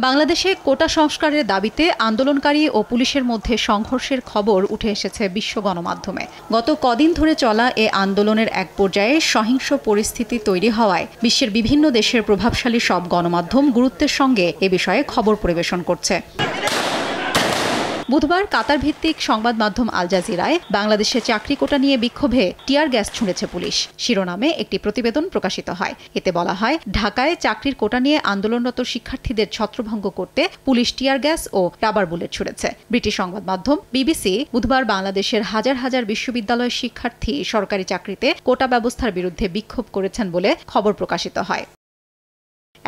বাংলাদেশে কোটা সংস্কারের দাবিতে আন্দোলনকারী ও পুলিশের মধ্যে সংঘর্ষের খবর উঠে এসেছে বিশ্ব গণমাধ্যমে। গত কদিন ধরে চলা এ আন্দোলনের এক পর্যায়ে সহিংস পরিস্থিতি তৈরি হওয়ায় বিশ্বের বিভিন্ন দেশের প্রভাবশালী সব গণমাধ্যম গুরুত্বের সঙ্গে এ বিষয়ে খবর পরিবেশন করছে। বুধবার কাতার ভিত্তিক সংবাদ মাধ্যম আল জাজিরায় বাংলাদেশে চাকরি কোটা নিয়ে বিক্ষোভে টিয়ার গ্যাস ছুঁড়েছে পুলিশ শিরোনামে একটি প্রতিবেদন প্রকাশিত হয়। এতে বলা হয়, ঢাকায় চাকরির কোটা নিয়ে আন্দোলনরত শিক্ষার্থীদের ছত্রভঙ্গ করতে পুলিশ টিয়ার গ্যাস ও রাবার বুলেট ছুঁড়েছে। ব্রিটিশ সংবাদ মাধ্যম বিবিসি বুধবার বাংলাদেশের হাজার হাজার বিশ্ববিদ্যালয়ের শিক্ষার্থী সরকারি চাকরিতে কোটা ব্যবস্থার বিরুদ্ধে বিক্ষোভ করেছেন বলে খবর প্রকাশিত হয়।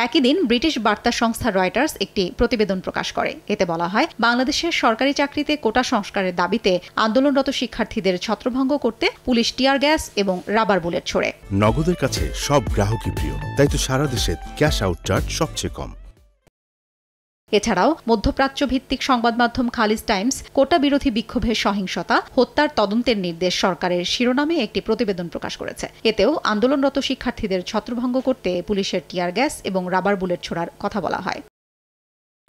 একই দিন ব্রিটিশ বার্তা সংস্থা রয়টার্স একটি প্রতিবেদন প্রকাশ করে। এতে বলা হয়, বাংলাদেশের সরকারি চাকরিতে কোটা সংস্কারের দাবিতে আন্দোলনরত শিক্ষার্থীদের ছত্রভঙ্গ করতে পুলিশ টিয়ার গ্যাস এবং রাবার বুলেট ছোড়ে। নগদের কাছে সব গ্রাহকই প্রিয়, তাই তো সারা দেশে ক্যাশ আউট চার্জ সবচেয়ে কম। এছাড়াও মধ্যপ্রাচ্য ভিত্তিক সংবাদ মাধ্যম খালিজ টাইমস কোটা বিরোধী বিক্ষোভের সহিংসতা হত্যার তদন্তের নির্দেশ সরকারের শিরোনামে একটি প্রতিবেদন প্রকাশ করেছে। এতেও আন্দোলনরত শিক্ষার্থীদের ছত্রভঙ্গ করতে পুলিশের টিয়ার গ্যাস এবং রাবার বুলেট ছোড়ার কথা বলা হয়।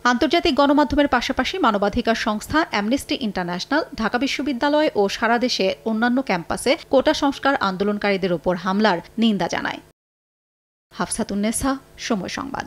আন্তর্জাতিক গণমাধ্যমের পাশাপাশি মানবাধিকার সংস্থা অ্যামনেস্টি ইন্টারন্যাশনাল ঢাকা বিশ্ববিদ্যালয় ও সারা দেশে অন্যান্য ক্যাম্পাসে কোটা সংস্কার আন্দোলনকারীদের ওপর হামলার নিন্দা জানায়। হাফসাতুন্নেসা, সময় সংবাদ।